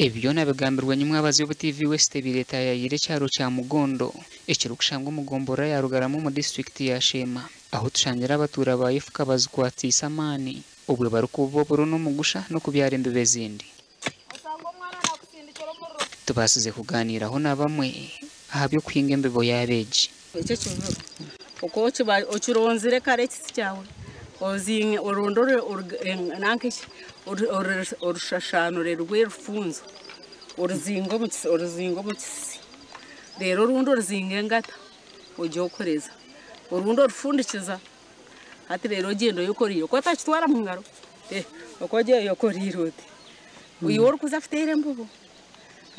Ebyo nabigambirwa nyuma abazi bu TV West bileta ya yire cyaro cya Mugondo ekiro kushangwa Mugombora ya Rugarama mu district ya Shema aho tushangira abatura bayifuka bazikwatisa amani ubwe barukubo buru no mugusha no kubyara imbibe zindi tubasize kuganiraho na bamwe ahabyo kwinga imbibo yabeje icyo kintu uko ukironzire kare kisi cyawe ozinge urondore nankishi urushashanure rw'erufunzo uruzingo mu kisi rero rundo ruzinge ngata ujye ukoreza urundo rufundikiza ati rero gendo yokoriyo ko atakitwara mu ngaro uko giye yokoriro uyu wori kuzafite irembo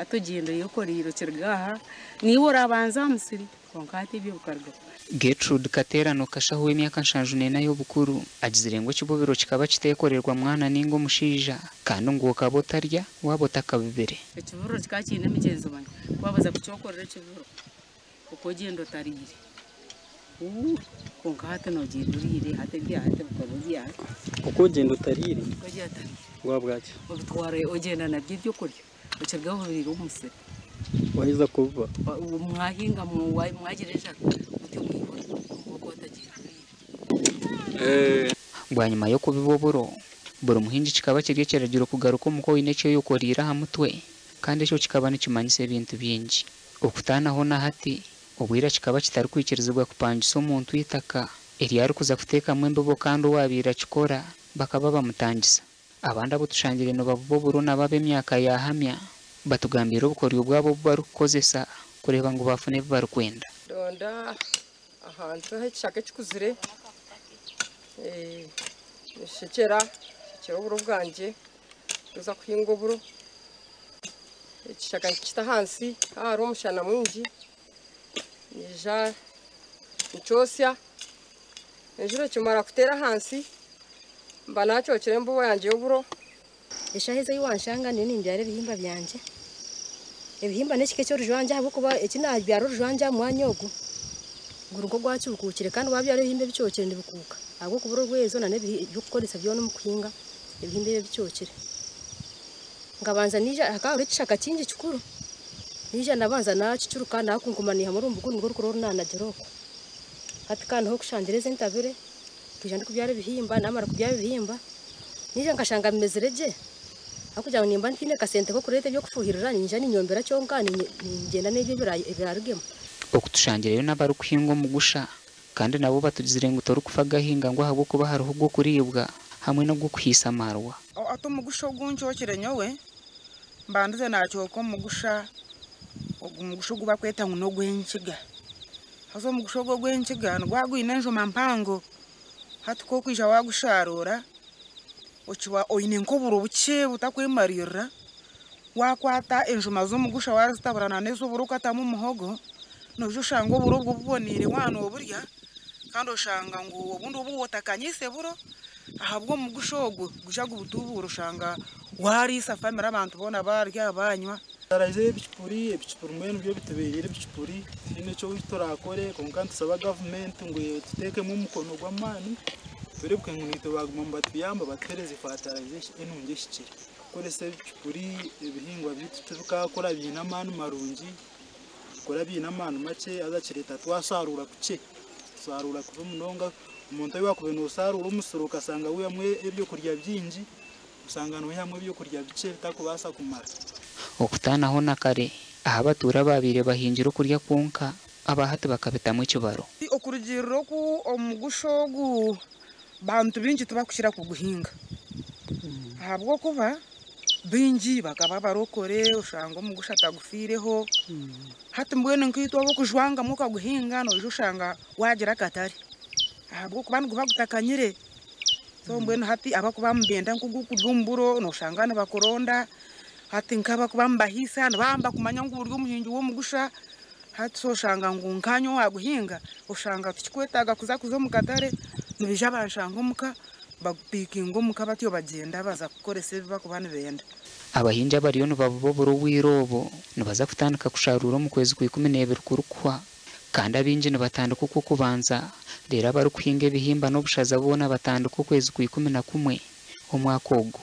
atugendo yokoriro kirgaha niwo rabanza musiri konkati byukarga Gertrude Katerano kashaho w'imyaka nshanjune nayo bukuru agizirengo kibobero kikaba kitekorerwa mwana ningo mushija kandi ngo kabotarya wabota kabibere ekiburo kikakine migenzo bane kwabaza kucokorera ekiburo uko gendo tarire konkati no gindurire hate byate bukabugiya uko gendo tarire uko gyatari wabwaki ubutware ogenda nabyo byo kurya ukirgaho biri umusete wahiza kuva mwahinga mwagireje Bwanyuma yo kubiboboro buri muhinji kikaba kirye kiragira kugaruka umuko w'inecyo yokorira hamutwe kandi cyo kikaba nikimanyise ibintu byinji okutanaho na hati ubwira kikaba kitari kwikirizibwa kupangisa umuntu yitaka Eliyari kuza kuteka mwembo kandi wabira kikora bakaba bamutangisa abandi abo tushangire no baboboro nababe myaka yahamya batugambira ubukori ubwabo barukozesa kureba ngo bafune barukwenda donda ahantu h'ikishaka kikuzire shekera uburo bwanjye uza kuhinga uburo ikishaka kita hansi hari umushana mwinji nija nicosya ejuro kimara kutera hansi mba nacokere mbubo yanjye y'uburo ishaheze yiwanshanga nini mbyare bihimba byanje ebihimba n'ikike cyo rujwanja habo kuba ekinabyaro rujwanja mwanyogo guruko gwacukukire kandi wabyare bihimbe bicokere ndibikuka abo kuburo rwezo nane byokoresa byo no mukwinga ebihimbe bicokere ngabanza nija akari kishaka kinji kikuru nija nabanza nacicuruka nakunkumaniha muri umbugu ngo rukoro nana jeroko ati kandi ho kushangereze ntabere tujande kubyare bihimba namara kubyare bihimba nija ngashanga bimezereje akujya nimba ntine kasente ko kurete byo kufuhirira ninja ninyombera cyo ngani ngenda n'ibyo birarugema okutushangireyo n'abari kuhinga mugusha kandi nabo batugizirengo utori kufa gahinga ngo habo kuba hariho gwo kuribwa hamwe no gukwisa marwa ato mugusha guncyokere nyowe mbanduze nacyo ko mugusha ogumugusha guba kweta ngo no gwenkiga hazo mugusha go gwenkiga ngwagwine njo mampango hati ko kwisha wagusharura uchiwa oine nkoburo buke butakwemarira wakwata enjuma zo mugusha wazitabarana nezo buruka tamu muhogo nojo shango buro bwubonire wano burya kandi ushanga ngo ubundi ubuwotakanyise buro ahabwo mugushogo gushaga ubutuburo ushanga wari safamira abantu bona barya banywa taraje ibicipuri mwene byo bitebeyere ibicipuri ine cyo witorakore konkantu saba government ngo tuteke mu mukono gw'amani turebwe nkunito bagomba tuyamba batereze fertilization enunge shikira korese ibicipuri ibihingwa bituturuka kora bina manu marungi kora bina manu make azakireta twasarura kuce sarura kuva munonga umuntu ayo wakubena usarura umusoroka sanga we amwe ibyo kurya byinji usanga no hamwe byo kurya bice bitakubasa kumara okutanaho nakare ahabatura babire bahingira kurya kunka abahati bakabitamwe kibaro okurugiriro ku omugushogu bantu binji tubakushira ku guhinga ahabwo kuba binji bakaba barokore ushanga umugusha tagufireho hati mbwene nkitwa bo kujwanga muka guhinga no ushanga wagira katari ahabwo kuba ngo bagutakanyire so mbwene hati abakuba mbenda nkugukudlumburo no shangana bakoronda hati nkaba kuba mbahisa bamba kumanya ngo uburyo umuhingi wo mugusha hati so shanga ngo nkanyo waguhinga ushanga tukikwetaga kuza mu katare nibija bashanga umuka bapikinga umuka batiyo bagenda baza gukorese bakubana benda abahinja bariyo no baboboro wirobo no baza kutandika kusharura mu kwezi kwa 12 kurukwa kandi abinje no batandika uko kubanza rero bari kuhinga bihimba no bushaza bona batandika ukwezi kwa 11 umwaka ogo